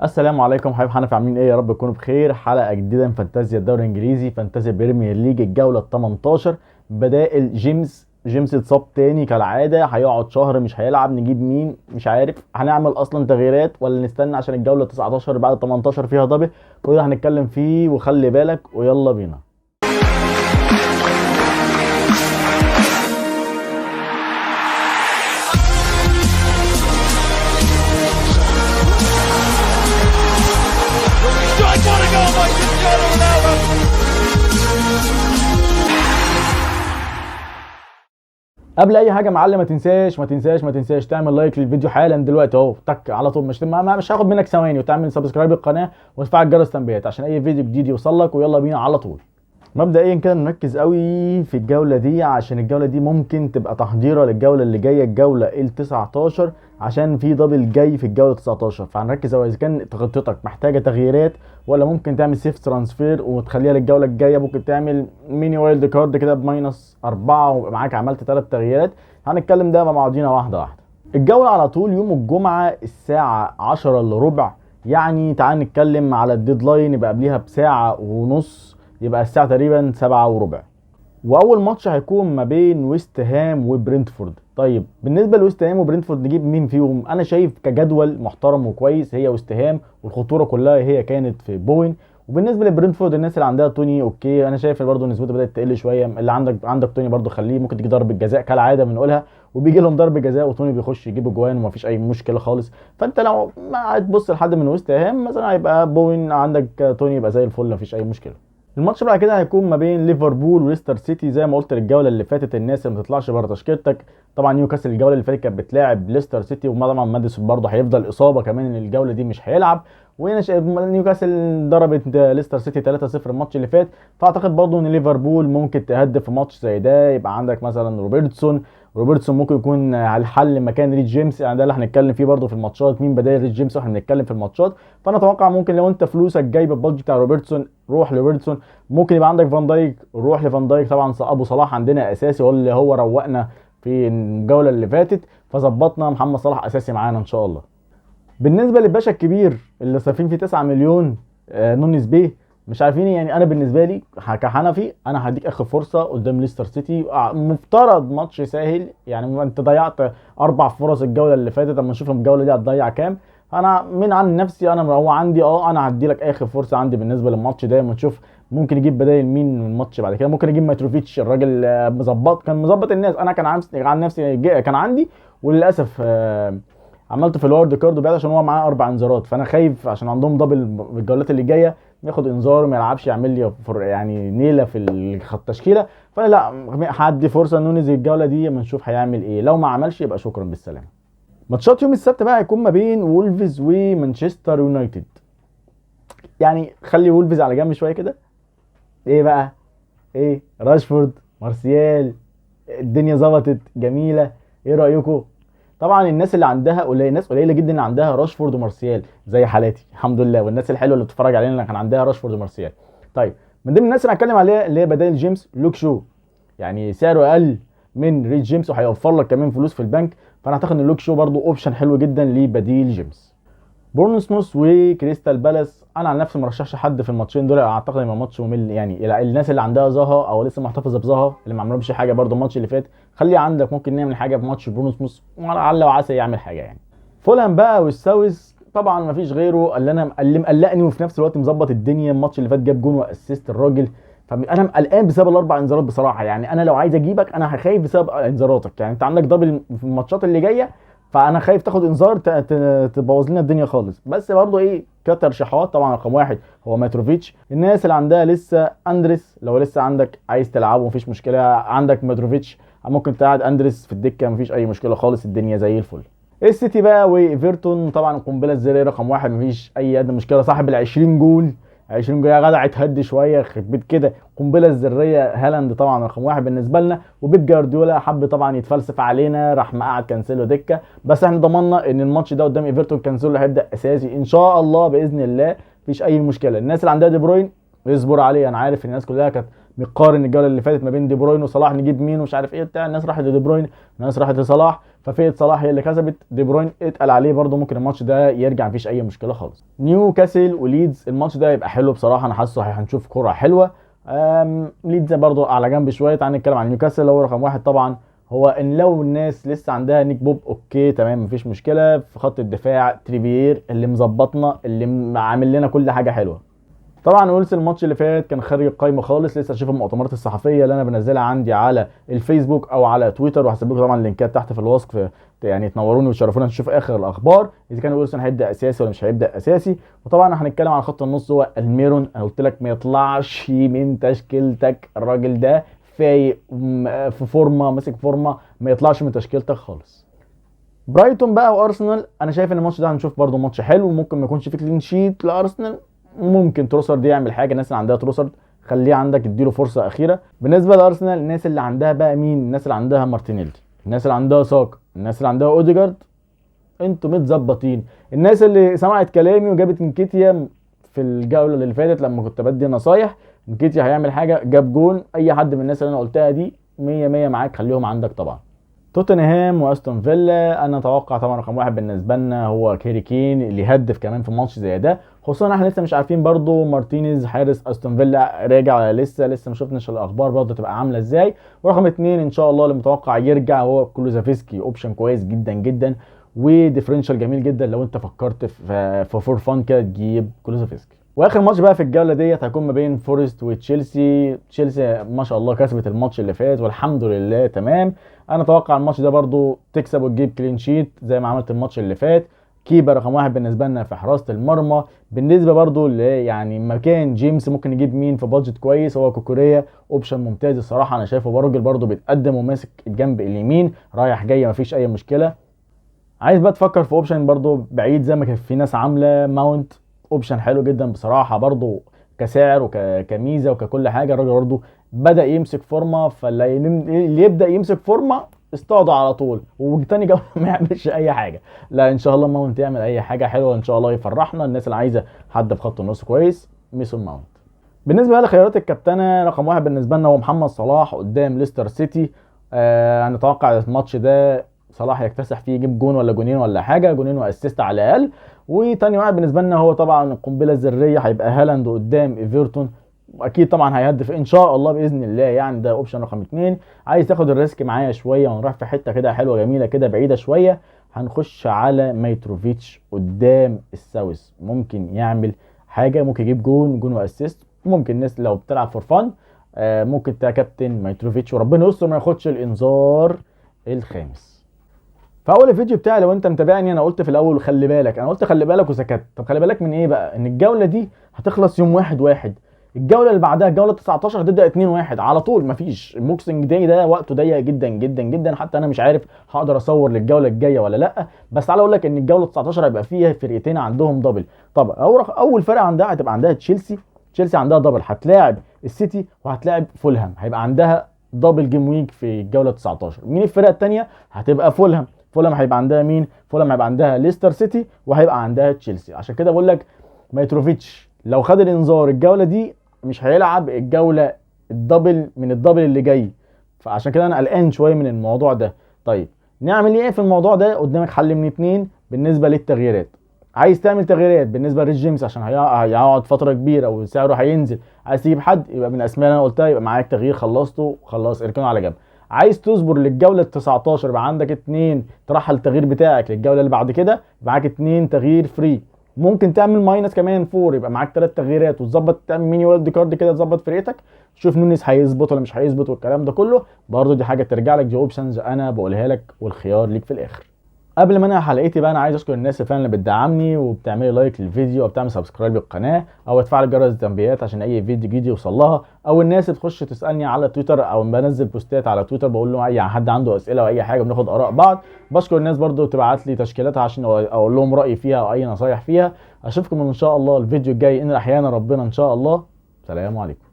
السلام عليكم حبايب حنفي، عاملين ايه؟ يا رب تكونوا بخير. حلقه جديده من فانتازيا الدوري الانجليزي، فانتازيا بريمير ليج الجوله ال 18. بدائل جيمس اتصاب تاني كالعاده، هيقعد شهر مش هيلعب. نجيب مين؟ مش عارف. هنعمل اصلا تغييرات ولا نستنى عشان الجوله 19 بعد 18 فيها دبل؟ كل ده هنتكلم فيه، وخلي بالك ويلا بينا. Strike what a goal by Cristiano Ronaldo. قبل اي حاجه معلم، ما تنساش تعمل لايك للفيديو حالا دلوقتي اهو، تك على طول. مش هاخد منك ثواني، وتعمل سبسكرايب للقناه وتفعل جرس التنبيهات عشان اي فيديو جديد يوصل لك. ويلا بينا على طول. مبدئيا كده نركز قوي في الجوله دي، عشان الجوله دي ممكن تبقى تحضيره للجوله اللي جايه، الجوله ال 19، عشان في دبل جاي في الجوله 19. فهنركز قوي اذا كان تخطيطك محتاجه تغييرات، ولا ممكن تعمل سيف ترانسفير وتخليها للجوله الجايه. ممكن تعمل ميني وايلد كارد كده بماينس 4 ويبقى معاك عملت 3 تغييرات. هنتكلم ده مع بعضينا واحده واحده. الجوله على طول يوم الجمعه الساعه 10 الا ربع، يعني تعال نتكلم على الديدلاين يبقى قبليها بساعه ونص، يبقى الساعة تقريبا 7:15. واول ماتش هيكون ما بين ويست هام وبرنتفورد. طيب بالنسبة لويست هام وبرنتفورد نجيب مين فيهم؟ انا شايف كجدول محترم وكويس هي ويست هام، والخطورة كلها هي كانت في بوين. وبالنسبة لبرنتفورد الناس اللي عندها توني اوكي، انا شايف برضه نسبته بدأت تقل شوية. اللي عندك توني برضه خليه، ممكن تيجي ضربة جزاء كالعادة بنقولها، وبيجي لهم ضربة جزاء وتوني بيخش يجيب اجوان ومفيش اي مشكلة خالص. فانت لو ما هتبص لحد من ويست هام مثلا، هيبقى بوين عندك توني يبقى زي الفل، مفيش اي مشكلة. الماتش بعد كده هيكون ما بين ليفربول وليستر سيتي. زي ما قلت الجوله اللي فاتت، الناس اللي ما تطلعش بره تشكيلتك. طبعا نيوكاسل الجوله اللي فاتت كانت بتلاعب ليستر سيتي، وطبعا ماديسون برضه هيفضل اصابه كمان ان الجوله دي مش هيلعب. وهنا نيوكاسل ضربت ليستر سيتي 3-0 الماتش اللي فات. فاعتقد برضه ان ليفربول ممكن تهدف في ماتش زي ده. يبقى عندك مثلا روبرتسون ممكن يكون على الحل مكان ريس جيمس. يعني ده اللي هنتكلم فيه برضه في الماتشات، مين بدايل ريس جيمس واحنا بنتكلم في الماتشات. فانا اتوقع ممكن لو انت فلوسك جايبه البادج بتاع روبرتسون، روح لروبرتسون. ممكن يبقى عندك فان دايك، روح لفان دايك. طبعا ابو صلاح عندنا اساسي، هو اللي هو روقنا في الجوله اللي فاتت، فظبطنا محمد صلاح اساسي معانا ان شاء الله. بالنسبه للباشا الكبير اللي صارفين فيه 9 مليون، نونيز بيه، مش عارفين. يعني انا بالنسبه لي كحنفي، انا هديك اخر فرصه قدام ليستر سيتي. مفترض ماتش سهل، يعني انت ضيعت 4 فرص الجوله اللي فاتت، اما نشوف الجوله دي هتضيع كام. انا من عن نفسي، انا هو عندي انا هدي لك اخر فرصه عندي بالنسبه للماتش ده، اما نشوف ممكن يجيب بدايل مين من الماتش بعد كده. ممكن يجيب ماتروفيتش، الراجل كان مظبط الناس. انا كان عن نفسي كان عندي، وللاسف عملته في الورد كارد وبعد عشان هو معاه 4 انذارات. فانا خايف عشان عندهم دبل الجولات اللي جايه، ياخد انذار وما يلعبش، يعمل لي يعني نيله في التشكيله. فانا لا، هدي فرصه نونيز الجوله دي اما نشوف هيعمل ايه. لو ما عملش يبقى شكرا بالسلامه. ماتشات يوم السبت بقى هيكون ما بين وولفز ومانشستر يونايتد. يعني خلي وولفز على جنب شويه كده. ايه بقى؟ ايه راشفورد، مارسيال، الدنيا ظبطت جميله. ايه رايكم؟ طبعا الناس اللي عندها ناس قليله جدا اللي عندها راشفورد ومارسيال زي حالاتي الحمد لله، والناس الحلوه اللي بتتفرج علينا اللي كان عندها راشفورد ومارسيال. طيب من ضمن الناس اللي هتكلم عليها اللي هي بدائل جيمس، لوك شو. يعني سعره اقل من ريد جيمس وهيوفر لك كمان فلوس في البنك. فانا اعتقد ان لوك شو برضو اوبشن حلو جدا لبديل جيمس. بورنموث وكريستال بالاس، انا عن نفسي ما رشحش حد في الماتشين دول. اعتقد ان الماتش ممل. يعني الناس اللي عندها زها او لسه محتفظه بزها، اللي ما عملهمش حاجه برضو الماتش اللي فات، خلي عندك ممكن نعمل حاجه في ماتش بورنموث، ولعل وعسى يعمل حاجه يعني. فولهام بقى والساوث، طبعا ما فيش غيره اللي مقلقني وفي نفس الوقت مظبط الدنيا. الماتش اللي فات جاب جون واسيست الراجل. فانا قلقان بسبب الاربع انذارات بصراحه. يعني انا لو عايز اجيبك انا هخايف بسبب انذاراتك. يعني انت عندك دبل في الماتشات اللي جايه، فانا خايف تاخد انذار تبوظ لنا الدنيا خالص. بس برضه ايه كترشيحات، طبعا رقم واحد هو ماتروفيتش. الناس اللي عندها لسه اندريس، لو لسه عندك عايز تلعبه مفيش مشكله، عندك ماتروفيتش ممكن تقعد اندريس في الدكه مفيش اي مشكله خالص، الدنيا زي الفل. السيتي بقى وايفرتون، طبعا القنبله الذريه رقم واحد مفيش اي ادنى مشكله، صاحب ال 20 جول. 20 جول يا جدع، اتهدي شويه يخرب بيت كده. القنبله الذريه هالاند طبعا رقم واحد بالنسبه لنا. وبيب جارديولا حب طبعا يتفلسف علينا، راح مقعد كانسيلو دكه. بس احنا ضمننا ان الماتش ده قدام ايفرتون كانسيلو هيبدا اساسي ان شاء الله باذن الله، مفيش اي مشكله. الناس اللي عندها دي بروين اصبر عليه. انا عارف الناس كلها كانت بيقارن الجوله اللي فاتت ما بين دي بروين وصلاح نجيب مين ومش عارف ايه بتاع، الناس راحت لدي بروين، الناس راحت لصلاح، ففئه صلاح هي اللي كسبت، دي بروين اتقل عليه برده، ممكن الماتش ده يرجع مفيش اي مشكله خالص. نيوكاسل وليدز الماتش ده يبقى حلو بصراحه، انا حاسه هنشوف كره حلوه. ليدز برده على جنب شويه. تعال نتكلم عن نيوكاسل. هو رقم واحد طبعا هو ان لو الناس لسه عندها نيك بوب اوكي تمام مفيش مشكله. في خط الدفاع تريفير اللي مظبطنا، اللي عامل لنا كل حاجه حلوه. طبعا ويلز الماتش اللي فات كان خارج القايمه خالص، لسه اشوف المؤتمرات الصحفيه اللي انا بنزلها عندي على الفيسبوك او على تويتر، وهسيب لكم طبعا اللينكات تحت في الوصف، يعني تنوروني وتشرفونا نشوف اخر الاخبار اذا كان ويلسون هيبدا اساسي ولا مش هيبدا اساسي. وطبعا هنتكلم عن خط النص، هو الميرون. انا قلت لك ما يطلعش من تشكيلتك، الراجل ده فايق في فورمه، ماسك فورمه، ما يطلعش من تشكيلتك خالص. برايتون بقى وارسنال، انا شايف ان الماتش ده هنشوف برده ماتش حلو، ممكن ما يكونش فيه كلين شيت لارسنال، ممكن تروسرد يعمل حاجه، الناس اللي عندها تروسرد خليه عندك، اديله فرصه اخيره. بالنسبه لارسنال الناس اللي عندها بقى مين؟ الناس اللي عندها مارتينيلي، الناس اللي عندها ساكا، الناس اللي عندها اوديجارد، انتوا متظبطين. الناس اللي سمعت كلامي وجابت نكيتيا في الجوله اللي فاتت لما كنت بدي نصايح، نكيتيا هيعمل حاجه، جاب جون، اي حد من الناس اللي انا قلتها دي 100 100 معاك، خليهم عندك طبعا. توتنهام واستون فيلا، انا اتوقع طبعا رقم واحد بالنسبه لنا هو كيري كين اللي يهدف كمان في ماتش زي ده، خصوصا احنا لسه مش عارفين برضو مارتينيز حارس استون فيلا راجع ولا لسه ما شفناش الاخبار برضو تبقى عامله ازاي. ورقم اتنين ان شاء الله اللي متوقع يرجع هو كولوزافسكي، اوبشن كويس جدا جدا وديفرنشال جميل جدا لو انت فكرت في فور فان كده تجيب كولوزافسكي. واخر ماتش بقى في الجوله ديت هيكون ما بين فورست وتشيلسي. تشيلسي ما شاء الله كسبت الماتش اللي فات والحمد لله تمام. انا اتوقع الماتش ده برضو تكسب وتجيب كلين شيت زي ما عملت الماتش اللي فات. كيبر رقم واحد بالنسبه لنا في حراسه المرمى. بالنسبه برضو يعني مكان جيمس ممكن نجيب مين في بادجت كويس، هو كوكوريا، اوبشن ممتاز الصراحه، انا شايفه راجل برضو بيتقدم وماسك الجنب اليمين رايح جاي مفيش اي مشكله. عايز بقى تفكر في اوبشن برضو بعيد زي ما كان في ناس عامله ماونت، اوبشن حلو جدا بصراحه برضو كسعر وكميزه وككل حاجه. الراجل برضو بدا يمسك فورمه، فاللي يبدا يمسك فورمه اصطاده على طول، وتاني جوله ما يعملش اي حاجه. لا ان شاء الله ماونت يعمل اي حاجه حلوه ان شاء الله يفرحنا. الناس اللي عايزه حد في خط النص كويس ميسون ماونت. بالنسبه لخيارات الكابتنه رقم واحد بالنسبه لنا هو محمد صلاح قدام ليستر سيتي. هنتوقع الماتش ده صلاح يكتسح فيه يجيب جون ولا جونين ولا حاجه، جونين واسيست على الاقل. وتاني واحد بالنسبه لنا هو طبعا القنبله الذريه هيبقى هالاند قدام ايفرتون، واكيد طبعا هيهدف ان شاء الله باذن الله، يعني ده اوبشن رقم اتنين. عايز تاخد الريسك معايا شويه ونروح في حته كده حلوه جميله كده بعيده شويه، هنخش على ميتروفيتش قدام الساوث، ممكن يعمل حاجه، ممكن يجيب جون واسيست، ممكن الناس لو بتلعب فور فان ممكن كابتن ميتروفيتش وربنا يستر ما ياخدش الانذار الخامس. في اول الفيديو بتاعي لو انت متابعني انا قلت في الاول خلي بالك، انا قلت خلي بالك وسكت. طب خلي بالك من ايه بقى؟ ان الجوله دي هتخلص يوم 1/1، الجوله اللي بعدها الجوله 19 هتبدا 2/1 على طول، مفيش الموكسنج داي ده وقته ضيق جدا جدا جدا، حتى انا مش عارف هقدر اصور للجوله الجايه ولا لا. بس تعالى اقول لك ان الجوله 19 هيبقى فيها فرقتين عندهم دبل. طب اول فرقه عندها هتبقى عندها تشيلسي عندها دبل، هتلاعب السيتي وهتلاعب فولهام، هيبقى عندها دبل جيم ويك في الجوله 19. مين الفرقه الثانيه؟ هتبقى فولهام هيبقى عندها مين؟ فولهام هيبقى عندها ليستر سيتي وهيبقى عندها تشيلسي. عشان كده بقول لك ميتروفيتش لو خد الانذار الجوله دي مش هيلعب الجوله الدبل من الدبل اللي جاي، فعشان كده انا قلقان شويه من الموضوع ده. طيب نعمل ايه في الموضوع ده؟ قدامك حل من اتنين بالنسبه للتغييرات. عايز تعمل تغييرات بالنسبه لريس جيمس عشان هيقعد فتره كبيره وسعره هينزل، عايز تجيب حد يبقى من الاسماء اللي انا قلتها يبقى معاك تغيير خلصته خلاص اركنه على جنب. عايز تصبر للجوله 19 يبقى عندك 2 ترحل التغيير بتاعك للجوله اللي بعد كده يبقى معاك 2 تغيير فري. ممكن تعمل ماينس كمان 4 يبقى معاك 3 تغييرات وتظبط تعمل ميني وايلد كارد كده تظبط فرقتك، تشوف نونيز هيظبط ولا مش هيظبط والكلام ده كله. برضه دي حاجه ترجع لك، دي اوبشنز انا بقولها لك والخيار ليك في الاخر. قبل ما انهي حلقتي بقى انا عايز اشكر الناس اللي فعلا اللي بتدعمني وبتعمل لايك للفيديو او بتعمل سبسكرايب للقناه او تفعل جرس التنبيهات عشان اي فيديو جديد يوصل لها، او الناس اللي تخش تسالني على تويتر او بنزل بوستات على تويتر بقول له اي حد عنده اسئله او اي حاجه بناخد اراء بعض. بشكر الناس برضو تبعت لي تشكيلاتها عشان اقول لهم رايي فيها او اي نصايح فيها. اشوفكم ان شاء الله الفيديو الجاي ان احيانا ربنا ان شاء الله. سلام عليكم.